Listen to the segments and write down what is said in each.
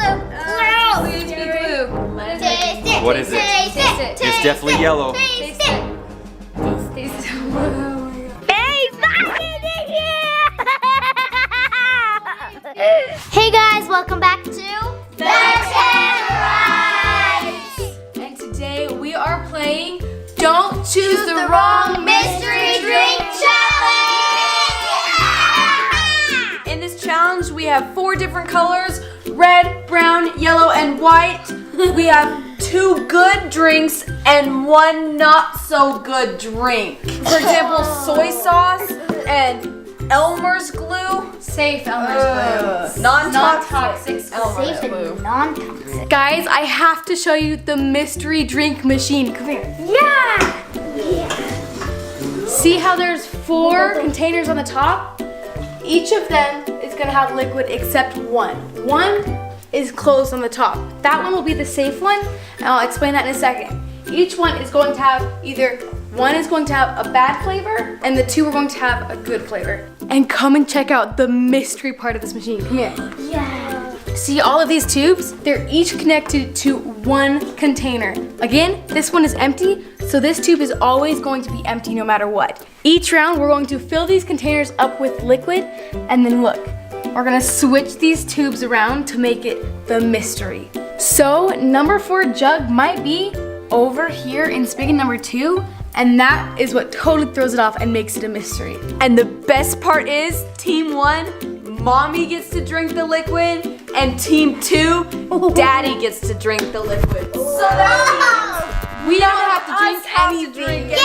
blue. What is it? It's definitely yellow. Hey, hey guys, welcome back to the Tannerites. And today we are playing Don't Choose the Wrong Mystery Drink Challenge. In this challenge, we have 4 different colors: red, brown, yellow, and white. We have 2 good drinks and 1 not so good drink. For example, soy sauce and Elmer's glue. Safe Elmer's glue. Non-toxic Elmer's Safe glue. and non-toxic. Guys, I have to show you the mystery drink machine. Come here. Yeah. See how there's 4 containers on the top? Each of them is gonna have liquid except one. One is closed on the top. That one will be the safe one, and I'll explain that in a second. Each one is going to have one is going to have a bad flavor, and the 2 are going to have a good flavor. And come and check out the mystery part of this machine. Come here. Yeah. See all of these tubes? They're each connected to one container. Again, this one is empty, so this tube is always going to be empty no matter what. Each round, we're going to fill these containers up with liquid, and then look, we're gonna switch these tubes around to make it the mystery. So, number 4 jug might be over here in spigot number 2, and that is what totally throws it off and makes it a mystery. And the best part is, team 1, mommy gets to drink the liquid, and team 2, daddy gets to drink the liquid. So that means we don't have to drink anything.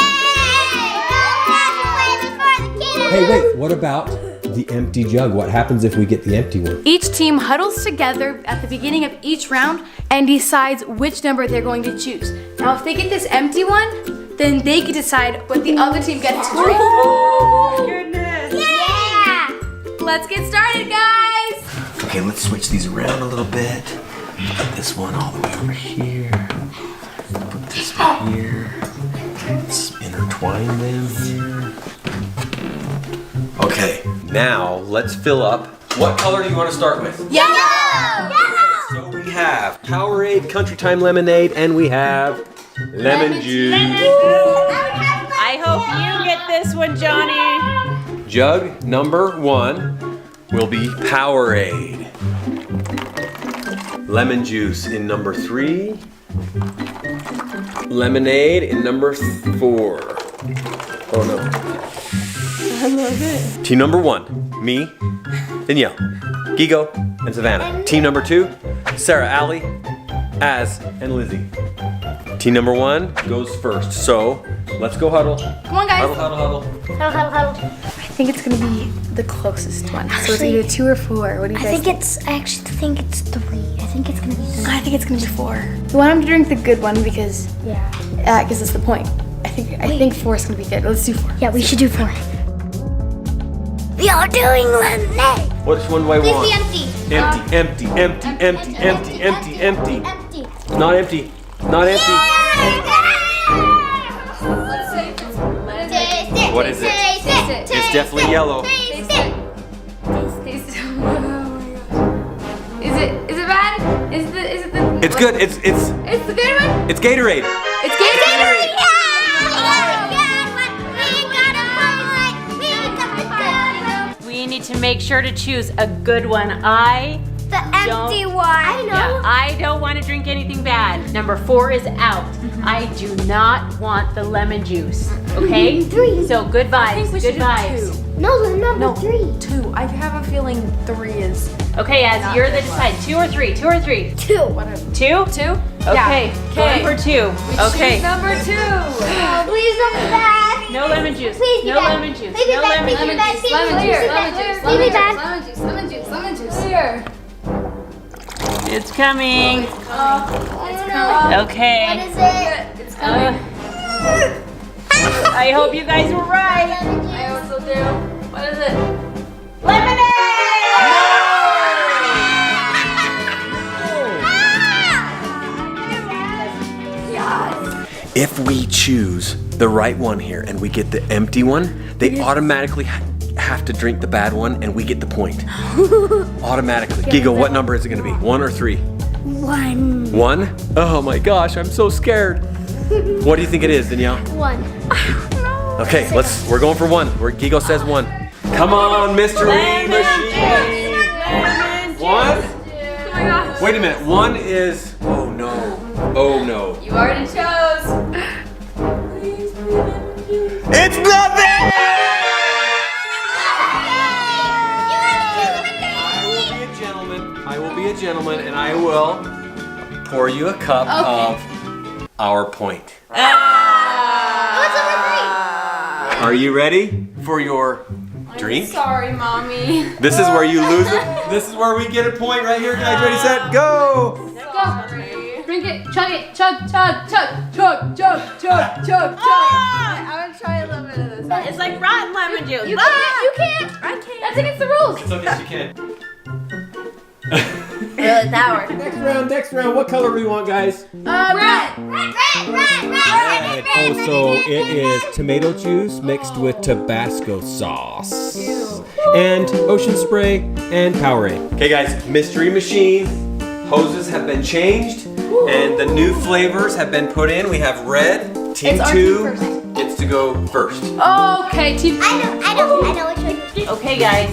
Hey, wait, what about the empty jug? What happens if we get the empty one? Each team huddles together at the beginning of each round and decides which number they're going to choose. Now, if they get this empty one, then they can decide what the other team gets to drink. Oh, goodness. Yeah. Let's get started, guys. Okay, let's switch these around a little bit. Put this one all the way over here. Put this one here. Let's intertwine them here. Okay, now let's fill up. What color do you want to start with? Yellow. So we have Powerade Country Time Lemonade, and we have lemon juice. I hope you get this one, Johnny. Jug number 1 will be Powerade. Lemon juice in number 3. Lemonade in number 4. Oh no. I love it. Team number 1, me, Danielle, Gigo, and Savannah. Team number 2, Sarah, Allie, Az, and Lizzie. Team number 1 goes first, so let's go huddle. Come on, guys. Huddle, huddle, huddle. Huddle. I think it's gonna be the closest one. So it's either 2 or 4. What do you guys think? I actually think it's 3. I think it's gonna be 3. I think it's gonna be 4. We want them to drink the good one because Yeah. gives us the point. I think 4 is gonna be good. Let's do 4. Yeah, we should do 4. We are doing lemonade. Which one do I Please want? be empty. Empty. Not empty. Not empty. Let's say if it's lemon. What is it? It's definitely yellow. Taste it. Oh my gosh. Is it bad? Is it the It's good. It's the good one? it's Gatorade. It's Gatorade. We need to make sure to choose a good one. The empty one. I know. I don't want to drink anything bad. Number 4 is out. I do not want the lemon juice. Okay? 3. So good vibes. I think we should good vibes. do 2. No, the number 3. 2. I have a feeling 3 is Okay, Az, you're the decide. 2 or 3? 2 or 3? 2. 2? 2. Okay. Going for 2. Okay. Number 2. Oh, please don't be bad. No lemon juice. Please be No bad. lemon juice. Please be No bad. lemon Please be juice. bad. Please be bad. Lemon juice. Here. It's coming. It's coming. Okay. What is it? It's coming. I hope you guys were right. I also do. What is it? Lemonade! If we choose the right one here and we get the empty one, they automatically have to drink the bad one and we get the point. Automatically. Gigo, what number is it gonna be? 1 or 3? 1. 1? Oh my gosh, I'm so scared. What do you think it is, Danielle? 1. Okay, we're going for 1. Where Gigo says 1. Come on, Mystery Machine. 1? Oh my gosh. Wait a minute, 1 is, oh no. Oh no. You already chose. It's nothing! I will be a gentleman and I will pour you a cup of our point. What's number 3? Are you ready for your drink? Sorry, mommy. This is where you lose it. This is where we get a point right here, guys. Ready, set, go! Drink it, chug it, chug, chug, chug, chug, chug, chug, chug, chug. I'm gonna try a little bit of this. It's like rotten lemon juice. You can't. I can't. That's against the rules. It's okay, you can. Really, that worked. Next round. What color do we want, guys? Red. Red. Oh, so it is tomato juice mixed with Tabasco sauce. And ocean spray and Powerade. Okay, guys, Mystery Machine hoses have been changed and the new flavors have been put in. We have red. Team It's our 2 team first. gets to go first. Okay, team. I know which one. Okay, guys.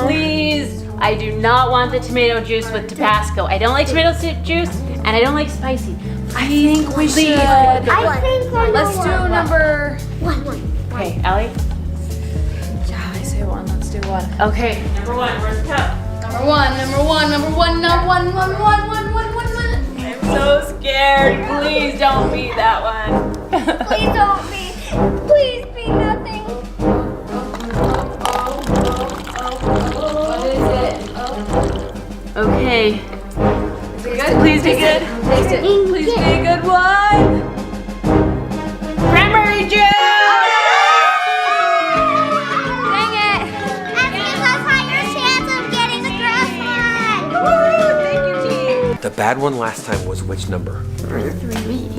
Please. I do not want the tomato juice with Tabasco. I don't like tomato juice, and I don't like spicy. I think we should. I think I know Let's do one. number. 1. Okay, Allie? Yeah, I say 1. Let's do 1. Okay, number 1. Where's the cup? Number 1. I'm So scared. Please don't be that one. Please don't be. Please be nothing. What is it? Okay. Is it good? Please be good. Taste it. Please be a good one. Cranberry juice! Dang it. That gives us higher chance of getting the grass one. Woo! Thank you, team. The bad one last time was which number? 3.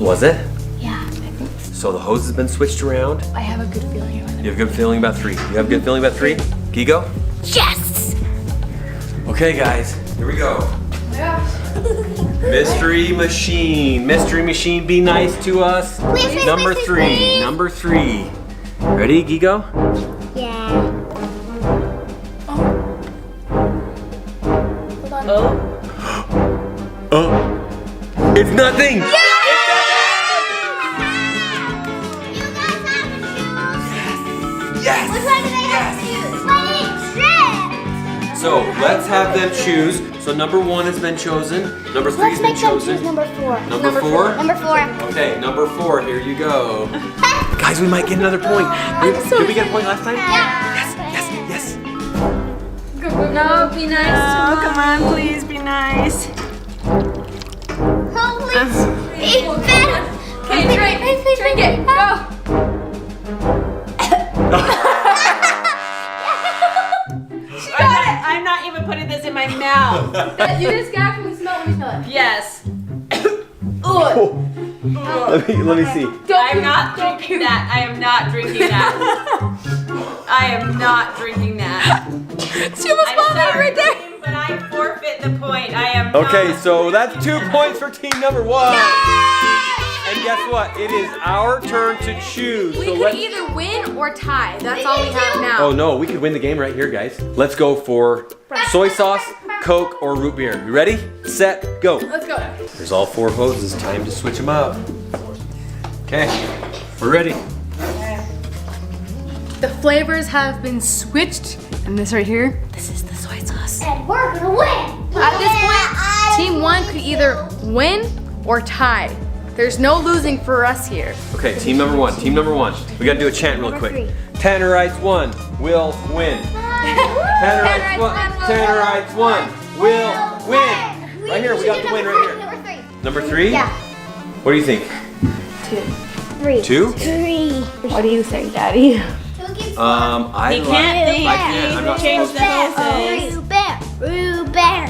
Was it? Yeah. So the hose has been switched around. I have a good feeling about it. You have a good feeling about 3. You have a good feeling about 3? Gigo? Yes. Okay, guys, here we go. Yeah. Mystery Machine. Mystery Machine, be nice to us. Please, Number please, 3. please. Number 3. Ready, Gigo? Yeah. Oh. Oh. It's nothing! You guys have to choose. Yes! Which one do they have to choose? Wait, So let's have them choose. So number 1 has been chosen. Number 3 has Let's been make them choose chosen. number 4. Number 4? Number 4. Okay, number 4, here you go. Guys, we might get another point. Did we get a point last time? Yeah. Yes. No, be nice. Oh, come on, please be nice. Oh, please. Be better. Okay, drink it. Go. I'm not even putting this in my mouth. You just got from the smell. Let me smell it. Yes. Let me see. I'm not drinking that. I am not drinking that. I am not drinking that. She almost I'm smelled it sorry, right there. team, but I forfeit the point. I am Okay, not so that's drinking 2 that. points for team number 1. And guess what? It is our turn to choose. We So could let's. either win or tie. That's all we have now. Oh no, we could win the game right here, guys. Let's go for soy sauce, Coke, or root beer. You ready? Set, go. Let's go. There's all 4 hoses. Time to switch them up. Okay, we're ready. The flavors have been switched, and this right here, this is the soy sauce. And we're gonna win. At this point, team 1 could either win or tie. There's no losing for us here. Okay, team number 1. Team number 1. We gotta do a chant real quick. Tannerites 1 will win. Tannerites 1. Tannerites 1 will win. Right here, we got the win right here. Number 3. Number 3? Yeah. What do you think? 3. 2? 3. What do you think, Daddy? I He like. can't think. I can't. I'm not Change supposed the to. hoses. Roo bear. Roo bear.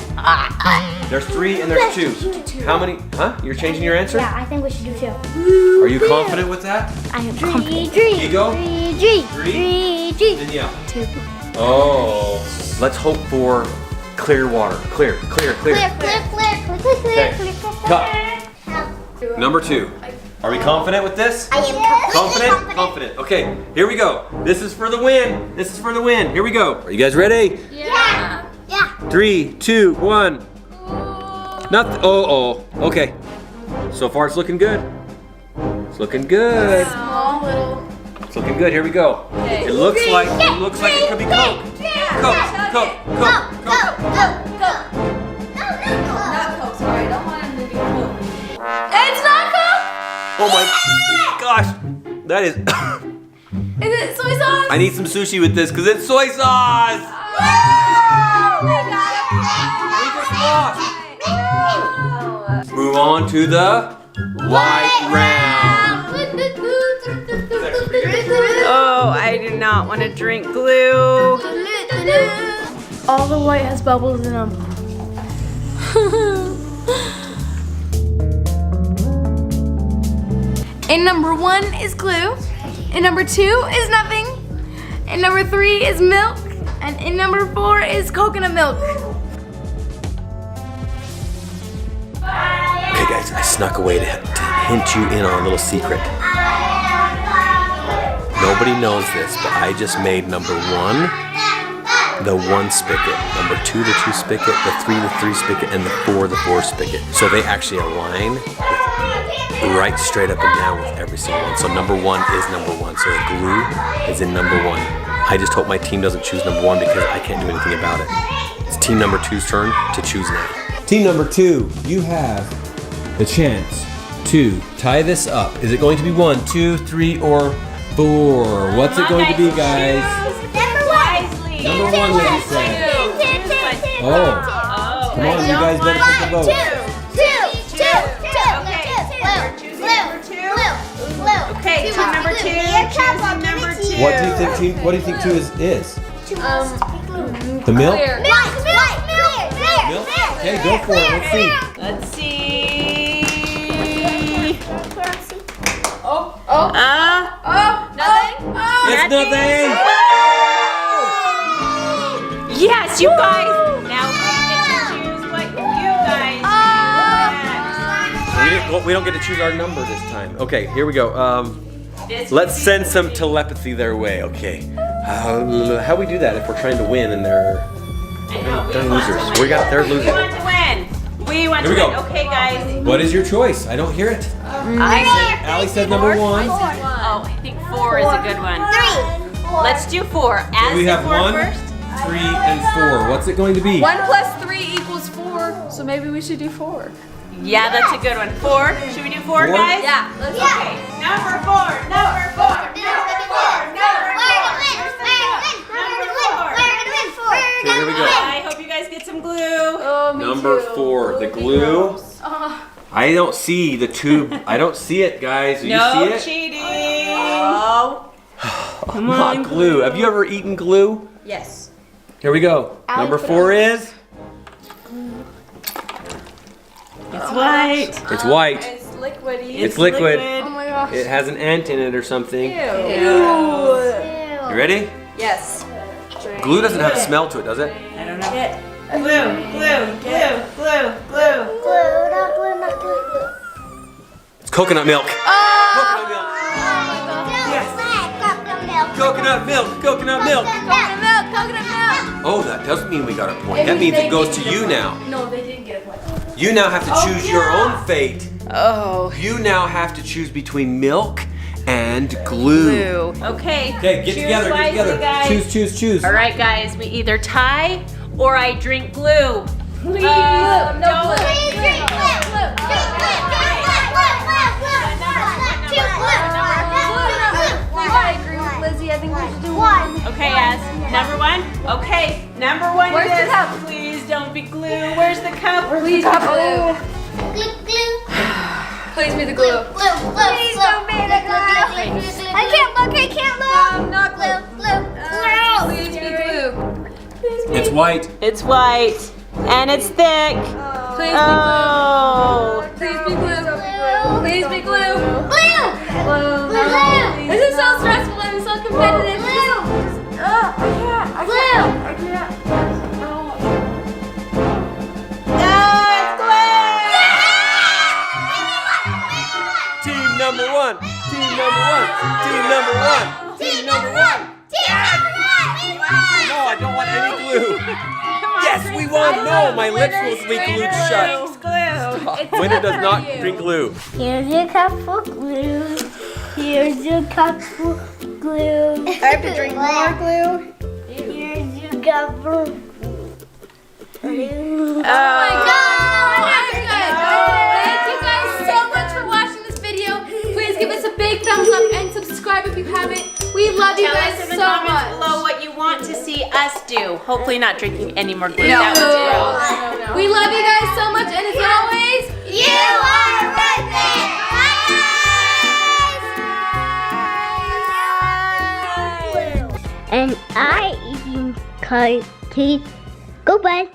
There's 3 and there's 2. How many? Huh? You're changing your answer? Yeah, I think we should do 2. Are you confident with that? I am confident. Ego? 3. Danielle? 2. Oh, let's hope for clear water. Clear. Clear. Okay. Cut. Number 2. Are we confident with this? I am Confident? Confident. Okay, here we go. This is for the win. This is for the win. Here we go. Are you guys ready? Yeah. 3, 2, 1. Nothing. Oh. Okay. So far, it's looking good. It's looking good. Small little. It's looking good. Here we go. It looks like it could be Coke. Coke. Not Coke, sorry. I don't want him to be Coke. It's not Coke! Oh my gosh. That is. Is it soy sauce? I need some sushi with this because it's soy sauce. Move on to the white round. Oh, I do not want to drink glue. All the white has bubbles in them. And number 1 is glue. And number 2 is nothing. And number 3 is milk. And in number 4 is coconut milk. Okay, guys, I snuck away to hint you in on a little secret. Nobody knows this, but I just made number 1 the 1 spigot, number 2 the 2 spigot, the 3 the 3 spigot, and the 4 the 4 spigot. So they actually align right straight up and down with every single one. So number 1 is number 1. So the glue is in number 1. I just hope my team doesn't choose number 1 because I can't do anything about it. It's team number 2's turn to choose now. Team number 2, you have the chance to tie this up. Is it going to be 1, 2, 3, or 4? What's it going to be, guys? Number 1, Lizzie said. Oh, come on, you guys better take a vote. Okay, team number 2. Choosing number 2. What do you think team? What do you think 2 is? The milk? Milk. Milk? Okay, go for it. Let's see. Let's see. Nothing? It's nothing. Yes, you guys. Now we get to choose what you guys We don't get to choose our number this time. Okay, here we go. Let's send some telepathy their way. Okay. How we do that if we're trying to win and they're losers? They're We losing. want to win. We want Here to we win. go. Okay, guys. What is your choice? I don't hear it. Allie said number 1. Oh, I think 4 is a good one. 3. Let's do 4. As We the have 4 1, first. 3, and 4. What's it going to be? 1 plus 3 equals 4, so maybe we should do 4. Yeah, that's a good one. 4. Should we do 4, guys? Yeah, let's Okay. Number 4. Number 4. Okay, here we go. I hope you guys get some glue. Oh, me Number too. 4, the glue. I don't see the tube. I don't see it, guys. Do you see No it? cheating. Oh. Come Not on. glue. Have you ever eaten glue? Yes. Here we go. Number 4 is. It's white. It's white. It's liquidy. It's liquid. Oh my gosh. It has an ant in it or something. Ew. You ready? Yes. Glue doesn't have a smell to it, does it? I don't know. Glue. It's coconut milk. Coconut milk. Coconut milk. Coconut milk. Coconut milk, coconut milk. Oh, that doesn't mean we got a point. That means it goes to you now. No, they didn't get a point. You now have to choose your own fate. Oh. You now have to choose between milk and glue. Okay. Okay, get Choose together, wisely, get together. guys. Choose. All right, guys. We either tie or I drink glue. Please. No don't. I agree with Lizzie. I think we should do 1. Okay, Az. Number 1. Okay. Number 1 Where's it the is. cup? Please don't be glue. Where's the cup? Please be glue. Please be the glue. Please don't be the glue. I can't look. Not glue. Glue. Please be glue. It's white. It's white and it's thick. Please Oh. be glue. Please be glue. Please be glue. Blue. Blue. This is so stressful and so competitive. Team number one. Team number one. Team number one. Team number one. No, I don't want any glue. Yes, we won. No, my lips will be glued shut. Glue. Winner does not drink glue. Here's your cup of glue. Here's your cup of glue. I have to drink more glue. Here's your cup of glue. Oh my God! Thank you guys so much for watching this video. Please give us a big thumbs up and subscribe if you haven't. We love you Tell guys us in the so comments much. below what you want to see us do. Hopefully not drinking any more glue. No. That was gross. We love you guys so much, and as always, You are worth it. And I eating cookies. Goodbye.